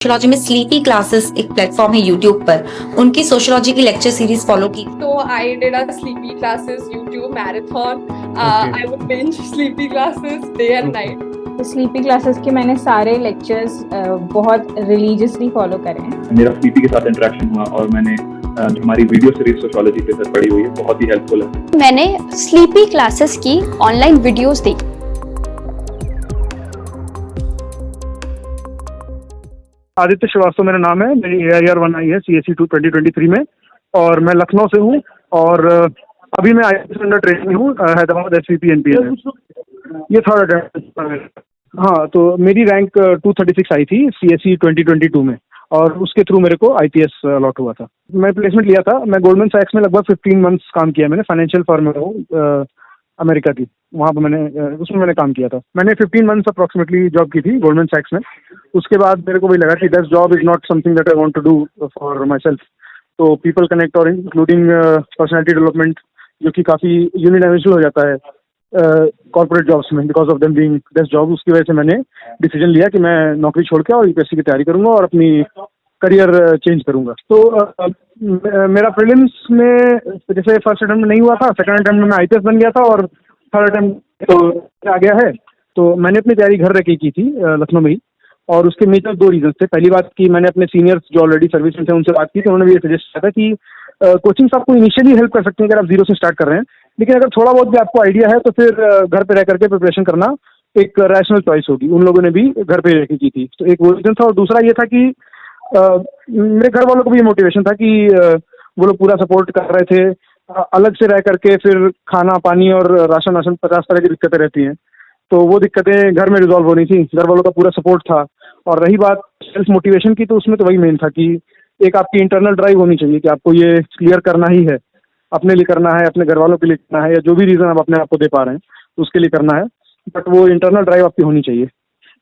Sociology में sleepy classes एक platform है यूट्यूब पर, उनकी सोशियोलॉजी की लेक्चर सीरीज फॉलो की। So I did a sleepy classes YouTube marathon. Okay. I would binge sleepy classes day and Okay. night. Sleepy classes के मैंने सारे लेक्चर्स बहुत रिलीजियसली फॉलो करे हैं। मेरा स्लीपी के साथ इंटरेक्शन हुआ और मैंने जो हमारी वीडियो सीरीज सोशियोलॉजी पे सर पड़ी हुई है बहुत ही हेल्पफुल है। मैंने स्लीपी क्लासेस की ऑनलाइन वीडियोस देखी। आदित्य श्रीवास्तव मेरा नाम है। मेरी AIR 1 आई है CSE 2 2023 में और मैं लखनऊ से हूँ और अभी मैं IAS अंडर ट्रेनिंग हूँ हैदराबाद SVP NPS। ये थर्ड अटेम्प्ट। हाँ, तो मेरी रैंक 236 आई थी CSE 2022 में और उसके थ्रू मेरे को IPS अलॉट हुआ था। मैं प्लेसमेंट लिया था। मैं गोल्डमैन सैक्स में लगभग 15 मंथ्स काम किया। मैंने फाइनेंशियल फर्म में हूँ अमेरिका की, वहाँ पर उसमें मैंने काम किया था। मैंने 15 मंथ्स अप्रॉक्सीमेटली जॉब की थी गोल्डमैन सैक्स में। उसके बाद मेरे को भी लगा कि this job is not something that I want to do for myself. तो पीपल कनेक्ट और इंक्लूडिंग पर्सनैलिटी डेवलपमेंट जो कि काफ़ी यूनिडायमेंशनल हो जाता है कॉर्पोरेट जॉब्स में because of them being this job. उसकी वजह से मैंने डिसीजन लिया कि मैं नौकरी छोड़ के और UPSC की तैयारी करूंगा और अपनी करियर चेंज करूंगा। तो मेरा प्रीलिम्स में जैसे फर्स्ट अटेम्प्ट में नहीं हुआ था, सेकंड अटेम्प्ट में मैं IPS बन गया था और थर्ड अटेम्प्ट तो आ गया है। तो मैंने अपनी तैयारी घर रह के की थी लखनऊ में ही, और उसके मेजर 2 रीजन थे। पहली बात कि मैंने अपने सीनियर्स जो ऑलरेडी सर्विस में थे उनसे बात की, तो उन्होंने भी ये सजेस्ट किया था कि कोचिंग्स आपको इनिशियली हेल्प कर सकते हैं अगर आप जीरो से स्टार्ट कर रहे हैं, लेकिन अगर थोड़ा बहुत भी आपको आइडिया है तो फिर घर पे रह करके प्रिपरेशन करना एक रैशनल चॉइस होगी। उन लोगों ने भी घर पे रह के की थी, तो एक वो रीजन था। और दूसरा ये था कि मेरे घर वालों को भी ये मोटिवेशन था कि वो लोग पूरा सपोर्ट कर रहे थे। अलग से रह करके फिर खाना पानी और राशन 50 तरह की दिक्कतें रहती हैं, तो वो दिक्कतें घर में रिजॉल्व होनी थी। घर वालों का पूरा सपोर्ट था। और रही बात सेल्फ मोटिवेशन की, तो उसमें तो वही मेन था कि एक आपकी इंटरनल ड्राइव होनी चाहिए कि आपको ये क्लियर करना ही है, अपने लिए करना है, अपने घर वालों के लिए करना है, या जो भी रीज़न आप अपने आप को दे पा रहे हैं उसके लिए करना है। बट वो इंटरनल ड्राइव आपकी होनी चाहिए।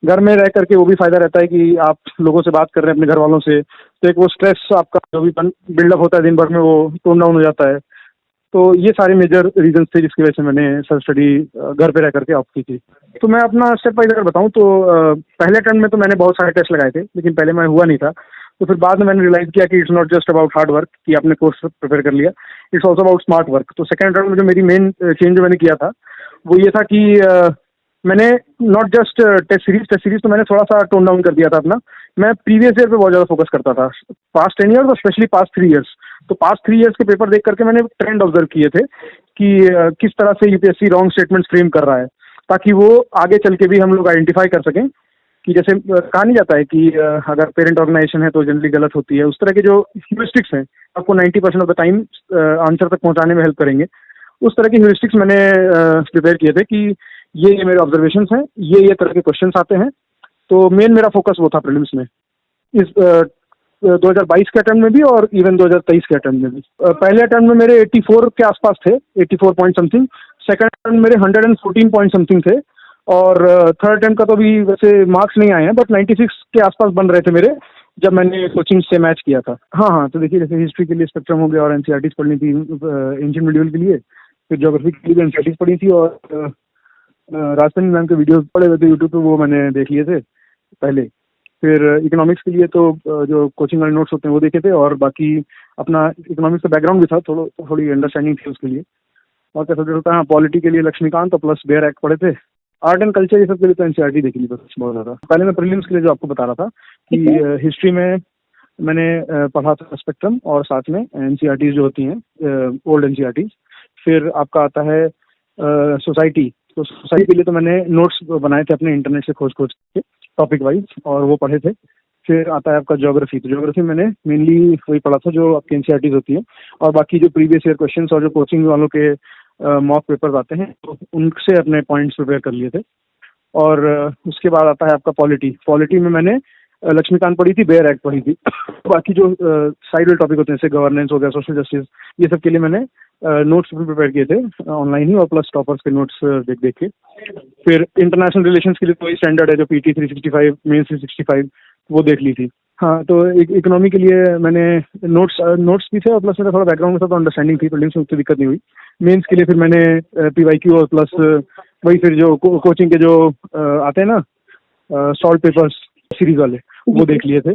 घर में रह करके वो भी फायदा रहता है कि आप लोगों से बात कर रहे हैं अपने घर वालों से, तो एक वो स्ट्रेस आपका जो भी बिल्डअप होता है दिन भर में वो टोन डाउन हो जाता है। तो ये सारे मेजर रीजंस थे जिसकी वजह से मैंने सेल्फ स्टडी घर पे रह करके ऑप्ट की थी। तो मैं अपना स्टेप वाइज अगर बताऊं तो पहले अटेम्प्ट में तो मैंने बहुत सारे टेस्ट लगाए थे, लेकिन पहले मैं हुआ नहीं था। तो फिर बाद में मैंने रियलाइज किया कि it's not just about hard work कि आपने कोर्स प्रिपेयर कर लिया, it's also about smart work. तो सेकंड अटेम्प्ट में जो मेरी मेन चेंज जो मैंने किया था वो ये था कि मैंने नॉट जस्ट टेस्ट सीरीज तो मैंने थोड़ा सा टोन डाउन कर दिया था अपना। मैं प्रीवियस ईयर पे बहुत ज़्यादा फोकस करता था, पास्ट 10 ईयर्स और स्पेशली पास्ट 3 ईयर्स। तो पास्ट 3 ईयर्स के पेपर देख करके मैंने ट्रेंड ऑब्जर्व किए थे कि किस तरह से UPSC रॉन्ग स्टेटमेंट्स फ्रेम कर रहा है, ताकि वो आगे चल के भी हम लोग आइडेंटिफाई कर सकें कि जैसे कहा नहीं जाता है कि अगर पेरेंट ऑर्गेनाइजेशन है तो जनरली गलत होती है। उस तरह के जो ह्यूरिस्टिक्स हैं आपको 90% ऑफ द टाइम आंसर तक पहुंचाने में हेल्प करेंगे। उस तरह के ह्यूरिस्टिक्स मैंने प्रिपेयर किए थे कि ये मेरे ऑब्जर्वेशंस हैं, ये तरह के क्वेश्चंस आते हैं। तो मेन मेरा फोकस वो था प्रीलिम्स में, इस 2022 के अटेम्प्ट में भी और इवन 2023 के अटेम्प्ट में भी। पहले अटेम्प्ट में मेरे 84 के आसपास थे, 84 पॉइंट समथिंग। सेकंड अटेम्प्ट मेरे 114 पॉइंट समथिंग थे और थर्ड अटेम्प्ट का तो अभी वैसे मार्क्स नहीं आए हैं, बट 96 के आसपास बन रहे थे मेरे जब मैंने कोचिंग से मैच किया था। हाँ, तो देखिए जैसे हिस्ट्री के लिए स्पेक्ट्रम हो गया और NCERTs पढ़नी थी एंशिएंट मिडिवल के लिए, फिर ज्योग्राफी के लिए NCERTs पढ़ी थी और राजस्थानी मैम के वीडियोस पड़े हुए थे यूट्यूब पे, वो मैंने देख लिए थे पहले। फिर इकोनॉमिक्स के लिए तो जो कोचिंग वाले नोट्स होते हैं वो देखे थे, और बाकी अपना इकोनॉमिक्स का बैकग्राउंड भी था, थोड़ी अंडरस्टैंडिंग थी उसके लिए। और क्या सब्जेक्ट होता है, पॉलिटी के लिए लक्ष्मीकांत और प्लस बेयर एक्ट पढ़े थे। आर्ट एंड कल्चर ये सब के लिए तो NCERT देखी थी बस बहुत ज़्यादा। पहले मैं प्रीलिम्स के लिए जो आपको बता रहा था कि हिस्ट्री में मैंने पढ़ा था स्पेक्ट्रम और साथ में NCERTs जो होती हैं ओल्ड NCERTs। फिर आपका आता है सोसाइटी। तो सोसाइटी के लिए तो मैंने नोट्स बनाए थे अपने इंटरनेट से खोज के टॉपिक वाइज, और वो पढ़े थे। फिर आता है आपका ज्योग्राफी। तो ज्योग्राफी मैंने मेनली वही पढ़ा था जो आपकी NCERTs होती है, और बाकी जो प्रीवियस ईयर क्वेश्चंस और जो कोचिंग वालों के मॉक पेपर्स आते हैं तो उनसे अपने पॉइंट्स प्रिपेयर कर लिए थे। और उसके बाद आता है आपका पॉलिटी में मैंने लक्ष्मीकांत पढ़ी थी, बेयर एक्ट पढ़ी थी। बाकी जो साइड वाले टॉपिक होते हैं जैसे गवर्नेंस हो गया, सोशल जस्टिस, ये सब के लिए मैंने नोट्स भी प्रिपेयर किए थे ऑनलाइन ही, और प्लस टॉपर्स के नोट्स देख के। फिर इंटरनेशनल रिलेशंस के लिए तो स्टैंडर्ड है जो PT 365 मेन 365 वो देख ली थी। हाँ, तो इकोनॉमी के लिए मैंने नोट्स भी थे और प्लस मेरा थोड़ा बैकग्राउंड के साथ अंडरस्टैंडिंग थी, प्रीलिम्स में उतनी दिक्कत नहीं हुई। मेंस के लिए फिर मैंने PYQ और प्लस वही फिर जो कोचिंग के जो आते हैं ना सॉल्व पेपर्स सीरीज वाले, वो देख लिए थे।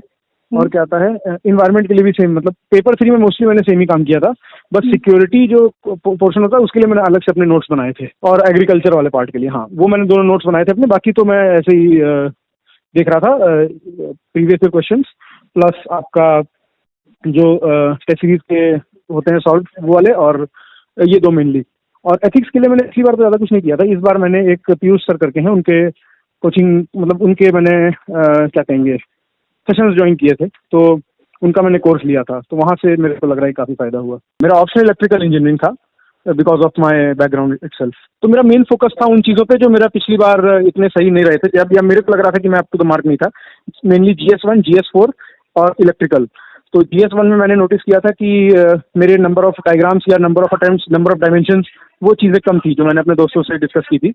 और क्या आता है इन्वायरमेंट के लिए भी सेम, मतलब पेपर 3 में मोस्टली मैंने सेम ही काम किया था, बस सिक्योरिटी जो पोर्शन होता है उसके लिए मैंने अलग से अपने नोट्स बनाए थे, और एग्रीकल्चर वाले पार्ट के लिए हाँ वो मैंने दोनों नोट्स बनाए थे अपने। बाकी तो मैं ऐसे ही देख रहा था प्रीवियस ईयर क्वेश्चंस प्लस आपका जो टेस्ट सीरीज के होते हैं सॉल्व वो वाले, और ये दो मेनली। और एथिक्स के लिए मैंने इसी बार तो ज़्यादा कुछ नहीं किया था, इस बार मैंने एक पीयूष सर करके हैं उनके कोचिंग, मतलब उनके मैंने क्या कहेंगे सेशंस ज्वाइन किए थे, तो उनका मैंने कोर्स लिया था, तो वहाँ से मेरे को लग रहा है काफ़ी फायदा हुआ। मेरा ऑप्शन इलेक्ट्रिकल इंजीनियरिंग था because of my background itself. तो मेरा मेन फोकस था उन चीज़ों पे जो मेरा पिछली बार इतने सही नहीं रहे थे, या मेरे को लग रहा था कि मैं अप टू द मार्क नहीं था, मेनली GS1, GS4 और इलेक्ट्रिकल। तो GS1 में मैंने नोटिस किया था कि मेरे नंबर ऑफ डायग्राम्स या number of attempts, number of dimensions, वो चीज़ें कम थी जो मैंने अपने दोस्तों से डिस्कस की थी,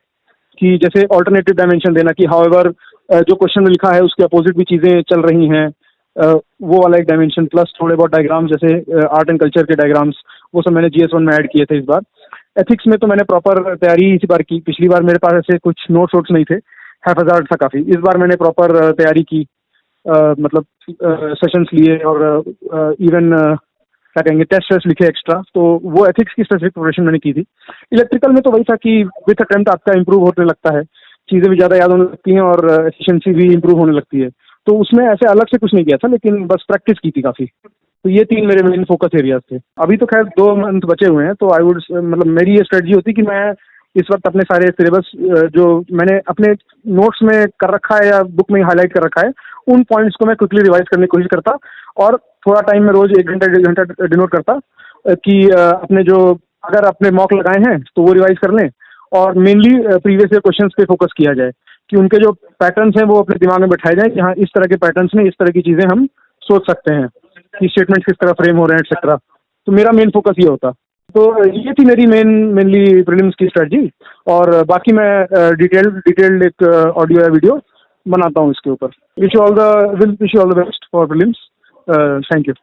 कि जैसे ऑल्टरनेटिव डायमेंशन देना, कि हाउएवर जो क्वेश्चन में लिखा है उसके अपोजिट भी चीज़ें चल रही हैं, वो वाला एक डायमेंशन, प्लस थोड़े बहुत डायग्राम्स जैसे आर्ट एंड कल्चर के डायग्राम्स, वो सब मैंने GS1 में ऐड किए थे इस बार। एथिक्स में तो मैंने प्रॉपर तैयारी इस बार की, पिछली बार मेरे पास ऐसे कुछ नोट्स वोट्स नहीं थे, हैफाजार्ड था काफ़ी। इस बार मैंने प्रॉपर तैयारी की, मतलब सेशंस लिए और इवन क्या कहेंगे टेस्ट लिखे एक्स्ट्रा, तो वो एथिक्स की स्पेसिफिक प्रिपरेशन मैंने की थी। इलेक्ट्रिकल में तो वही था कि विथ अटेम्प्ट आपका इंप्रूव होने लगता है, चीज़ें भी ज़्यादा याद होने लगती हैं और एफिशिएंसी भी इंप्रूव होने लगती है, तो उसमें ऐसे अलग से कुछ नहीं किया था, लेकिन बस प्रैक्टिस की थी काफ़ी। तो ये 3 मेरे मेन फोकस एरियाज थे। अभी तो खैर 2 मंथ बचे हुए हैं, तो आई वुड मतलब मेरी ये स्ट्रेटजी होती कि मैं इस वक्त अपने सारे सिलेबस जो मैंने अपने नोट्स में कर रखा है या बुक में हाईलाइट कर रखा है, उन पॉइंट्स को मैं क्विकली रिवाइज करने की कोशिश करता, और थोड़ा टाइम में रोज 1 घंटा 1.5 घंटा डिनोट करता कि अपने जो अगर अपने मॉक लगाए हैं तो वो रिवाइज कर लें, और मेनली प्रीवियस ईयर क्वेश्चंस पे फोकस किया जाए कि उनके जो पैटर्न्स हैं वो अपने दिमाग में बैठाए जाए कि हाँ इस तरह के पैटर्न्स में इस तरह की चीज़ें हम सोच सकते हैं कि स्टेटमेंट किस तरह फ्रेम हो रहे हैं एक्सेट्रा। तो मेरा मेन फोकस ये होता। तो ये थी मेरी मेनली प्रीलिम्स की स्ट्रेटजी, और बाकी मैं डिटेल्ड एक ऑडियो या वीडियो बनाता हूँ इसके ऊपर। Wish you all the best for prelims. Thank you.